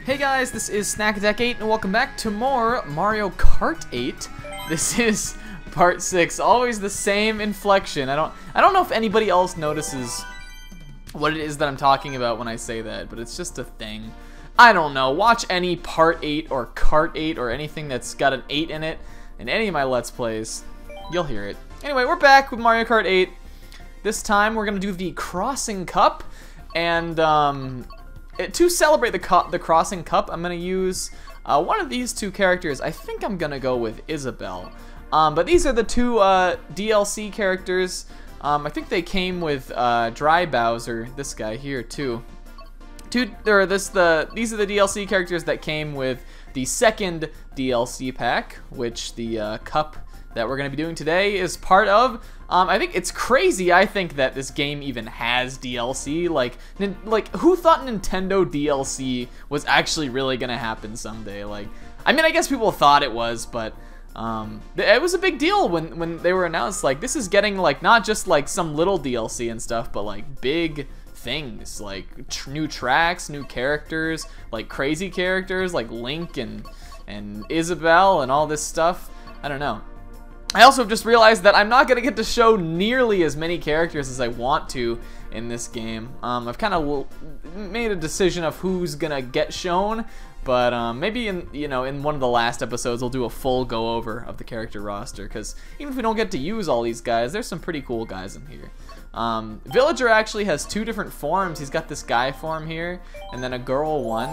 Hey guys, this is Snack8 and welcome back to more Mario Kart 8. This is part 6. Always the same inflection. I don't know if anybody else notices what it is that I'm talking about when I say that, but it's just a thing. I don't know. Watch any part 8 or Kart 8 or anything that's got an 8 in it in any of my Let's Plays. You'll hear it. Anyway, we're back with Mario Kart 8. This time we're gonna do the Crossing Cup, and to celebrate the Crossing Cup, I'm gonna use one of these two characters. I think I'm gonna go with Isaboo. But these are the two DLC characters. I think they came with Dry Bowser, this guy here too. These are the DLC characters that came with the second DLC pack, which the cup that we're gonna be doing today is part of. I think it's crazy. I think that this game even has DLC. Like who thought Nintendo DLC was actually really gonna happen someday? Like, I mean, I guess people thought it was, but it was a big deal when they were announced. Like, this is getting like not just like some little DLC and stuff, but like big things, like new tracks, new characters, like crazy characters like Link and Isabelle and all this stuff. I don't know. I also have just realized that I'm not going to get to show nearly as many characters as I want to in this game. I've kind of made a decision of who's going to get shown, but maybe in one of the last episodes we'll do a full go over of the character roster, because even if we don't get to use all these guys, there's some pretty cool guys in here. Villager actually has two different forms. He's got this guy form here, and then a girl one.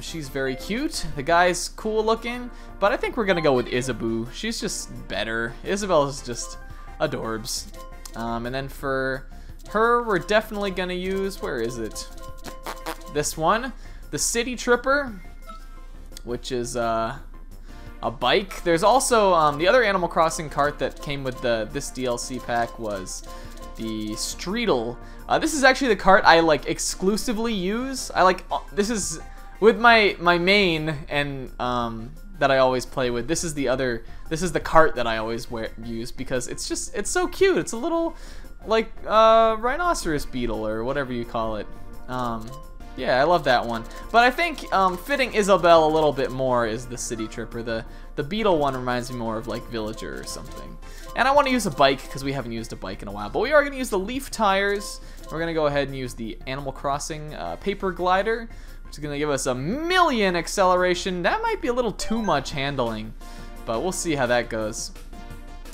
She's very cute. The guy's cool looking, but I think we're gonna go with Isaboo. She's just better. Isabelle's just adorbs. And then for her, we're definitely gonna use, where is it? This one, the City Tripper, which is a bike. There's also the other Animal Crossing cart that came with this DLC pack was the Streetle. This is actually the cart I like exclusively use. This is with my main and that I always play with. This is the cart that I always use because it's so cute. It's a little like rhinoceros beetle or whatever you call it. Yeah, I love that one. But I think fitting Isabelle a little bit more is the City Tripper. The beetle one reminds me more of like Villager or something. And I want to use a bike because we haven't used a bike in a while. But we are going to use the leaf tires. We're going to go ahead and use the Animal Crossing paper glider, which is going to give us 1,000,000 acceleration. That might be a little too much handling, but we'll see how that goes.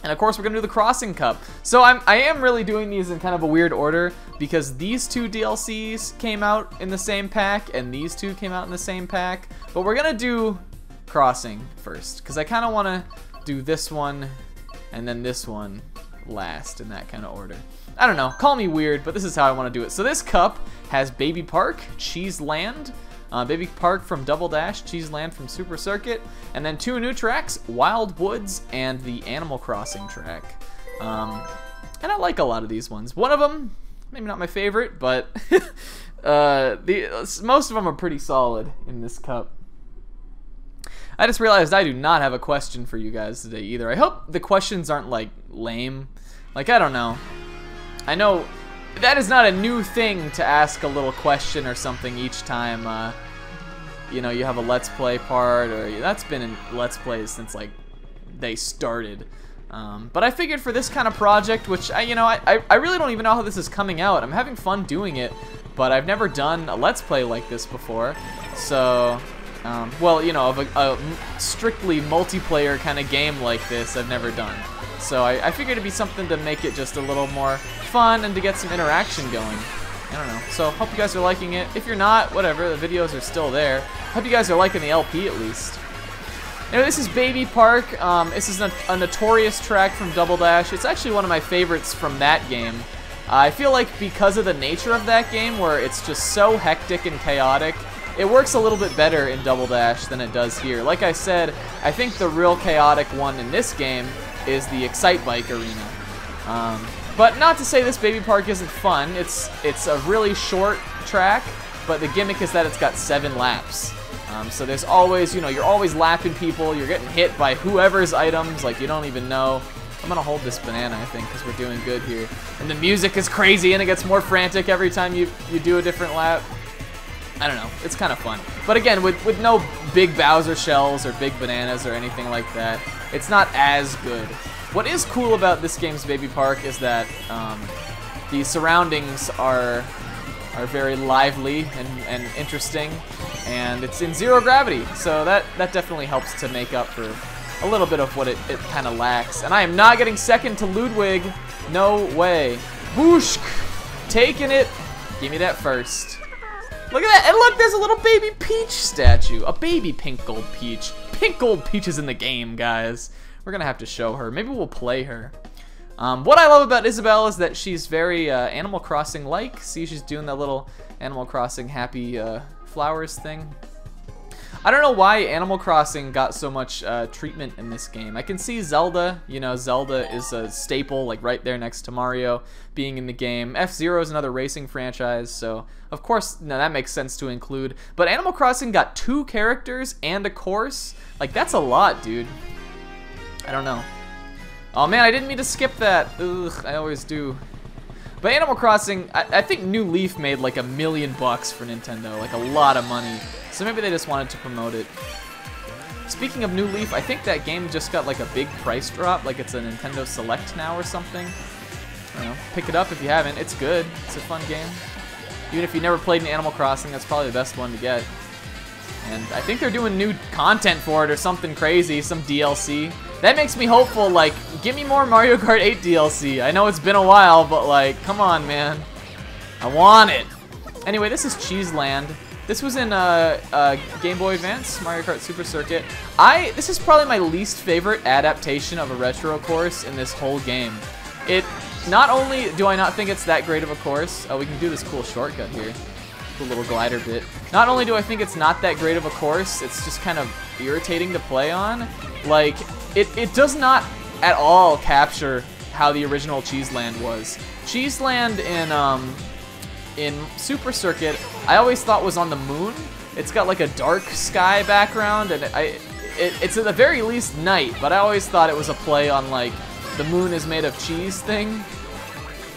And of course, we're going to do the Crossing Cup. So I am really doing these in kind of a weird order because these two DLCs came out in the same pack and these two came out in the same pack. But we're going to do Crossing first because I kind of want to do this one and then this one last in that kind of order. I don't know, call me weird, but this is how I want to do it. So this cup has Baby Park, Cheese Land, Baby Park from Double Dash, Cheese Land from Super Circuit, and then two new tracks, Wild Woods and the Animal Crossing track. And I like a lot of these ones. One of them, maybe not my favorite, but most of them are pretty solid in this cup. I just realized I do not have a question for you guys today either. I hope the questions aren't like lame. Like, I don't know. I know that is not a new thing to ask a little question or something each time you know, you have a Let's Play part, or that's been in Let's Plays since like they started. But I figured for this kind of project, which I really don't even know how this is coming out. I'm having fun doing it, but I've never done a Let's Play like this before. So well, you know, of a strictly multiplayer kind of game like this, I've never done. So I figured it'd be something to make it just a little more fun and to get some interaction going. I don't know. So hope you guys are liking it. If you're not, whatever, the videos are still there. Hope you guys are liking the LP at least. Anyway, this is Baby Park. This is a notorious track from Double Dash. It's actually one of my favorites from that game. I feel like because of the nature of that game, where it's just so hectic and chaotic, it works a little bit better in Double Dash than it does here. Like I said, I think the real chaotic one in this game is the Excite Bike Arena. But not to say this Baby Park isn't fun. It's a really short track, but the gimmick is that it's got 7 laps. So there's always, you know, you're always lapping people. You're getting hit by whoever's items, like you don't even know. I'm gonna hold this banana, I think, because we're doing good here. And the music is crazy, and it gets more frantic every time you do a different lap. I don't know, it's kind of fun. But again, with no big Bowser shells or big bananas or anything like that, it's not as good. What is cool about this game's Baby Park is that the surroundings are very lively and interesting, and it's in zero gravity, so that definitely helps to make up for a little bit of what it kind of lacks. And I am not getting second to Ludwig. No way. Boosh! Taking it. Give me that first. Look at that. And look, there's a little baby Peach statue. A baby pink gold Peach. Pink gold Peach is in the game, guys. We're going to have to show her. Maybe we'll play her. What I love about Isabelle is that she's very Animal Crossing-like. See, she's doing that little Animal Crossing happy flowers thing. I don't know why Animal Crossing got so much treatment in this game. I can see Zelda, you know, Zelda is a staple, like right there next to Mario being in the game. F-Zero is another racing franchise, so of course, no, that makes sense to include. But Animal Crossing got 2 characters and a course. Like, that's a lot, dude. I don't know. Oh man, I didn't mean to skip that. Ugh, I always do. But Animal Crossing, I think New Leaf made like $1 million for Nintendo, like a lot of money. So maybe they just wanted to promote it. Speaking of New Leaf, I think that game just got like a big price drop, like it's a Nintendo Select now or something. I don't know, pick it up if you haven't, it's good, it's a fun game. Even if you never played an Animal Crossing, that's probably the best one to get. And I think they're doing new content for it or something crazy, some DLC. That makes me hopeful, like, give me more Mario Kart 8 DLC. I know it's been a while, but like, come on, man. I want it. Anyway, this is Cheese Land. This was in Game Boy Advance, Mario Kart Super Circuit. This is probably my least favorite adaptation of a retro course in this whole game. Not only do I not think it's that great of a course, we can do this cool shortcut here, the little glider bit. Not only do I think it's not that great of a course, it's just kind of irritating to play on. Like, it does not at all capture how the original Cheese Land was. Cheese Land in Super Circuit, I always thought was on the moon. It's got like a dark sky background, and it's at the very least night, but I always thought it was a play on like the moon is made of cheese thing.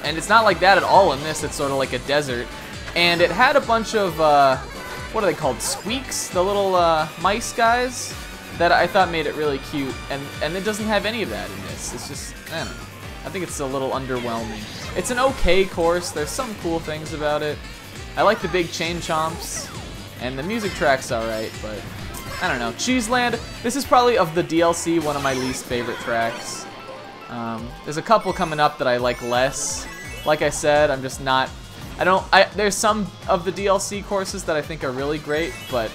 And it's not like that at all in this, it's sort of like a desert. And it had a bunch of, what are they called, squeaks? The little mice guys that I thought made it really cute. And it doesn't have any of that in this. It's just, I don't know. I think it's a little underwhelming. It's an okay course. There's some cool things about it. I like the big chain chomps, and the music track's alright, but I don't know. Cheese Land, this is probably of the DLC one of my least favorite tracks. There's a couple coming up that I like less. Like I said, I'm just not, there's some of the DLC courses that I think are really great, but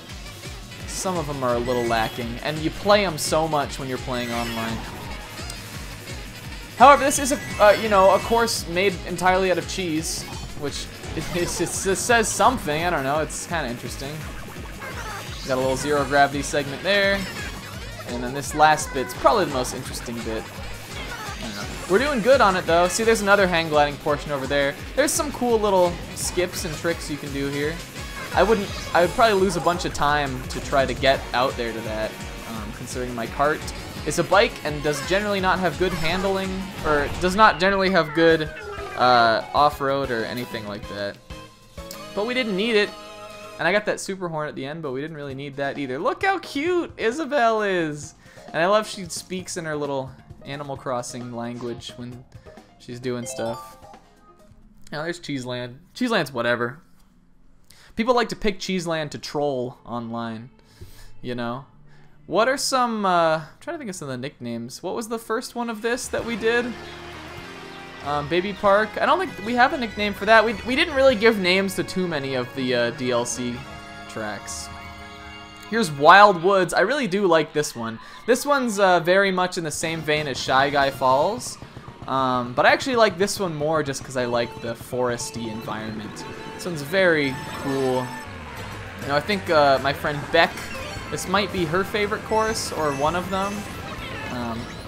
some of them are a little lacking, and you play them so much when you're playing online. However, this is a course made entirely out of cheese, which it says something. I don't know. It's kind of interesting. Got a little zero gravity segment there, and then this last bit's probably the most interesting bit. I don't know. We're doing good on it though. See, there's another hang gliding portion over there. There's some cool little skips and tricks you can do here. I would probably lose a bunch of time to try to get out there to that, considering my cart is a bike and does generally not have good handling, or does not generally have good off-road or anything like that. But we didn't need it. And I got that super horn at the end, but we didn't really need that either. Look how cute Isabelle is! And I love she speaks in her little Animal Crossing language when she's doing stuff. Now there's Cheese Land. Cheese Land's whatever. People like to pick Cheese Land to troll online, you know? What are some, I'm trying to think of some of the nicknames. What was the first one of this that we did? Baby Park. I don't think we have a nickname for that. We didn't really give names to too many of the DLC tracks. Here's Wild Woods. I really do like this one. This one's very much in the same vein as Shy Guy Falls. But I actually like this one more just because I like the foresty environment. This one's very cool. You know, I think my friend Beck, this might be her favorite course or one of them.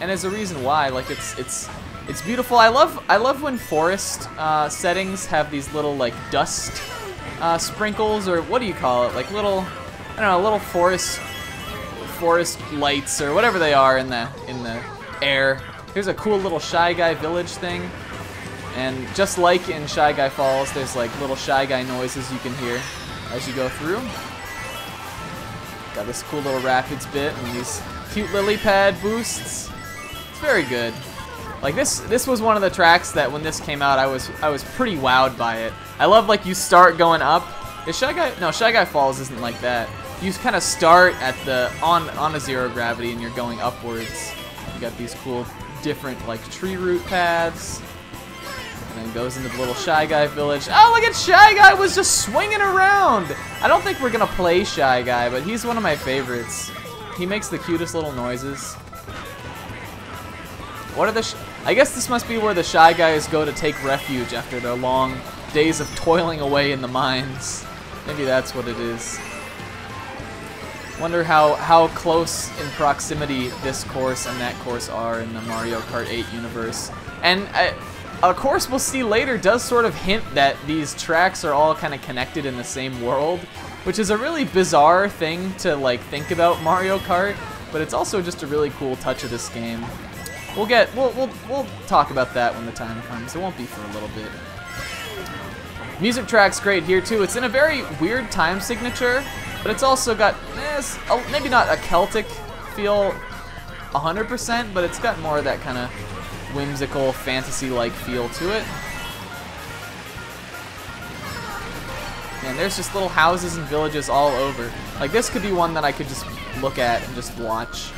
And there's a reason why. Like it's beautiful. I love when forest settings have these little like dust sprinkles, or what do you call it? Like little, I don't know, little forest lights or whatever they are in the air. Here's a cool little Shy Guy village thing, and just like in Shy Guy Falls, there's like little Shy Guy noises you can hear. as you go through. Got this cool little rapids bit and these cute lily pad boosts. It's very good. Like this was one of the tracks that when this came out, I was pretty wowed by it. I love like you start going up. Is Shy Guy? No, Shy Guy Falls isn't like that. You kind of start at the on a zero gravity and you're going upwards. You got these cool different like tree root paths. And then goes into the little Shy Guy village. Oh, look at Shy Guy was just swinging around. I don't think we're gonna play Shy Guy, but he's one of my favorites. He makes the cutest little noises. What are the? I guess this must be where the Shy Guys go to take refuge after their long days of toiling away in the mines. Maybe that's what it is. Wonder how close in proximity this course and that course are in the Mario Kart 8 universe. And a course we'll see later does sort of hint that these tracks are all kind of connected in the same world, which is a really bizarre thing to like think about Mario Kart, but it's also just a really cool touch of this game. We'll talk about that when the time comes. It won't be for a little bit. Music track's great here too. It's in a very weird time signature, but it's also got maybe not a Celtic feel 100%, but it's got more of that kind of whimsical, fantasy-like feel to it. And there's just little houses and villages all over. Like this could be one that I could just look at and just watch.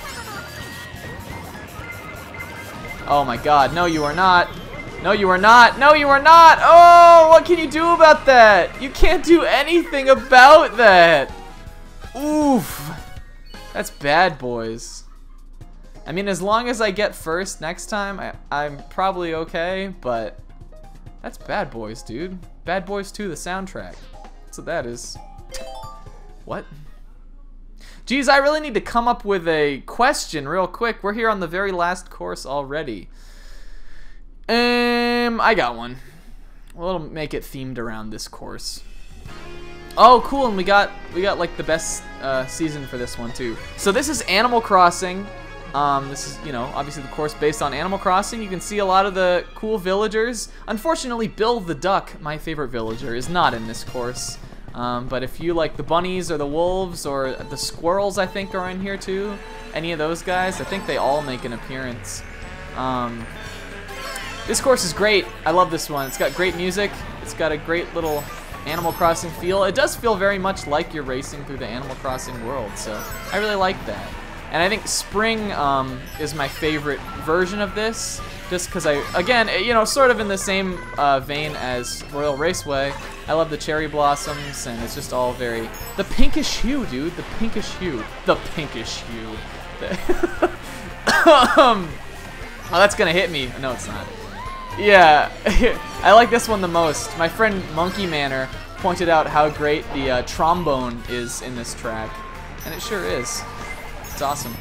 Oh my god, no you are not. No you are not. No you are not. Oh, what can you do about that? You can't do anything about that. Oof. That's bad, boys. I mean, as long as I get first next time, I'm probably okay, but that's Bad Boys, dude. Bad Boys 2, the soundtrack. That's what that is. What? Geez, I really need to come up with a question real quick. We're here on the very last course already. I got one. We'll make it themed around this course. Oh, cool, and we got like the best season for this one too. So this is Animal Crossing. This is, you know, obviously the course based on Animal Crossing. You can see a lot of the cool villagers. Unfortunately, Bill the Duck, my favorite villager, is not in this course. But if you like the bunnies or the wolves or the squirrels, I think are in here too. Any of those guys, I think they all make an appearance. This course is great. I love this one. It's got great music. It's got a great little Animal Crossing feel. It does feel very much like you're racing through the Animal Crossing world, so I really like that. And I think Spring is my favorite version of this, just because again, you know, sort of in the same vein as Royal Raceway. I love the cherry blossoms, and it's just all very, the pinkish hue, dude, the pinkish hue. The pinkish hue. Oh, that's gonna hit me. No, it's not. Yeah, I like this one the most. My friend Monkey Manor pointed out how great the trombone is in this track, and it sure is. It's awesome.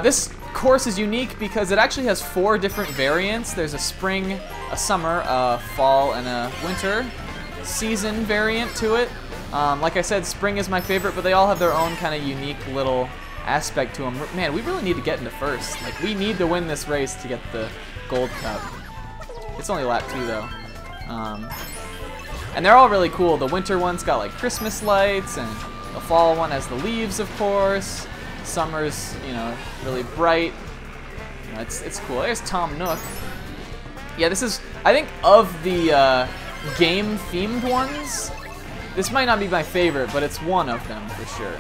This course is unique because it actually has 4 different variants. There's a spring, a summer, a fall, and a winter season variant to it. Like I said, spring is my favorite, but they all have their own kind of unique little aspect to them. Man, we really need to get into first. Like, we need to win this race to get the gold cup. It's only lap 2 though. And they're all really cool. The winter one's got like Christmas lights, and the fall one has the leaves, of course. Summer's, you know, really bright. You know, it's cool. There's Tom Nook. Yeah, this is, I think, of the game-themed ones, this might not be my favorite, but it's one of them for sure.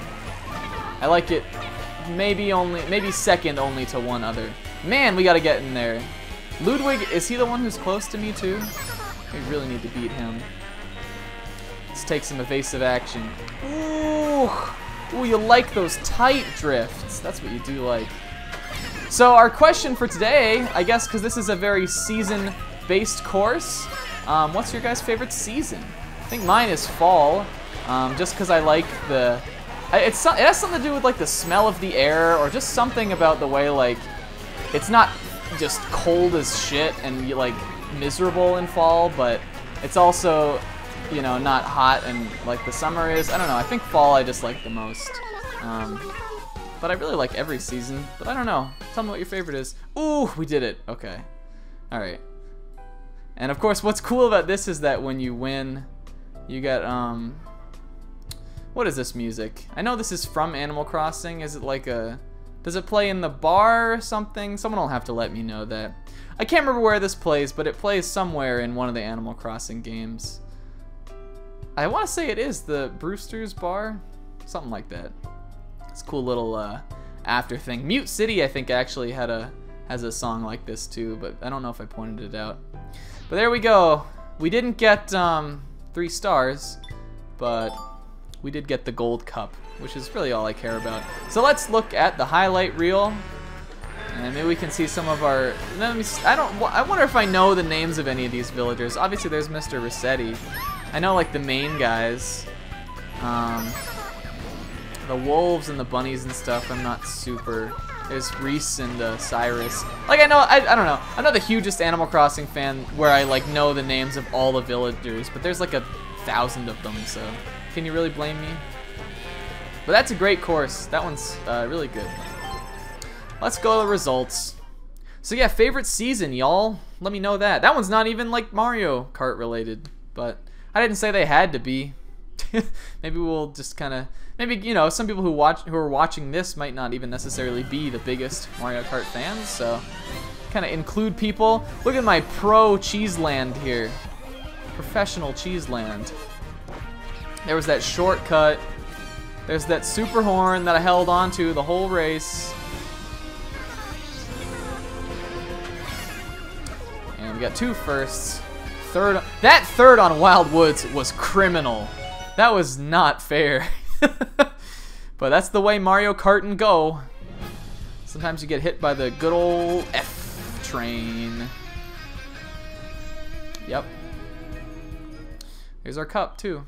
I like it maybe second only to one other. Man, we gotta get in there. Ludwig, is he the one who's close to me too? We really need to beat him. Let's take some evasive action. Ooh, ooh, you like those tight drifts. That's what you do like. So our question for today, I guess, because this is a very season-based course, what's your guys' favorite season? I think mine is fall, just because I like the... it has something to do with like the smell of the air, or just something about the way like it's not just cold as shit and like miserable in fall, but it's also, you know, not hot and like the summer is. I don't know. I think fall I just like the most. But I really like every season. But I don't know. Tell me what your favorite is. Ooh, we did it. Okay. All right. And of course, what's cool about this is that when you win You got, what is this music? I know this is from Animal Crossing. Is it like a... Does it play in the bar or something? Someone will have to let me know that. I can't remember where this plays, but it plays somewhere in one of the Animal Crossing games. I want to say it is the Brewster's Bar. Something like that. It's a cool little after thing. Mute City, I think, actually has a song like this too, but I don't know if I pointed it out. But there we go. We didn't get 3 stars, but we did get the gold cup, which is really all I care about. So let's look at the highlight reel, and maybe we can see some of our. I wonder if I know the names of any of these villagers. Obviously, there's Mr. Rossetti. I know like the main guys. The wolves and the bunnies and stuff. I'm not super. There's Reese and Cyrus. Like I don't know. I'm not the hugest Animal Crossing fan where I like know the names of all the villagers, but there's like 1,000 of them. So can you really blame me? But that's a great course. That one's really good. Let's go to the results. So yeah, favorite season, y'all. Let me know that. That one's not even like Mario Kart related, but I didn't say they had to be. Maybe we'll just kind of, maybe, you know, some people who are watching this might not even necessarily be the biggest Mario Kart fans, so kind of include people. Look at my pro Cheeseland here. Professional Cheeseland. There was that shortcut. There's that super horn that I held onto the whole race. And we got 2 firsts. That third on Wild Woods was criminal. That was not fair. But that's the way Mario Kartin' go. Sometimes you get hit by the good old F train. Yep. Here's our cup too.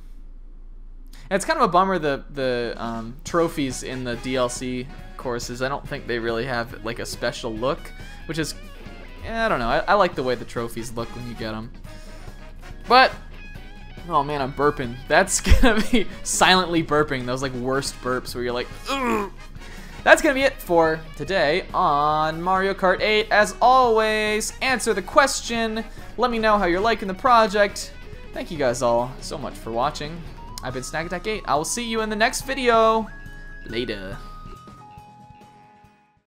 And it's kind of a bummer the trophies in the DLC courses. I don't think they really have like a special look, which is, I don't know. I like the way the trophies look when you get them. But oh man, I'm burping. That's gonna be silently burping. Those like worst burps where you're like, ugh. That's gonna be it for today on Mario Kart 8. As always, answer the question. Let me know how you're liking the project. Thank you guys all so much for watching. I've been Snack Attack 8. I will see you in the next video. Later.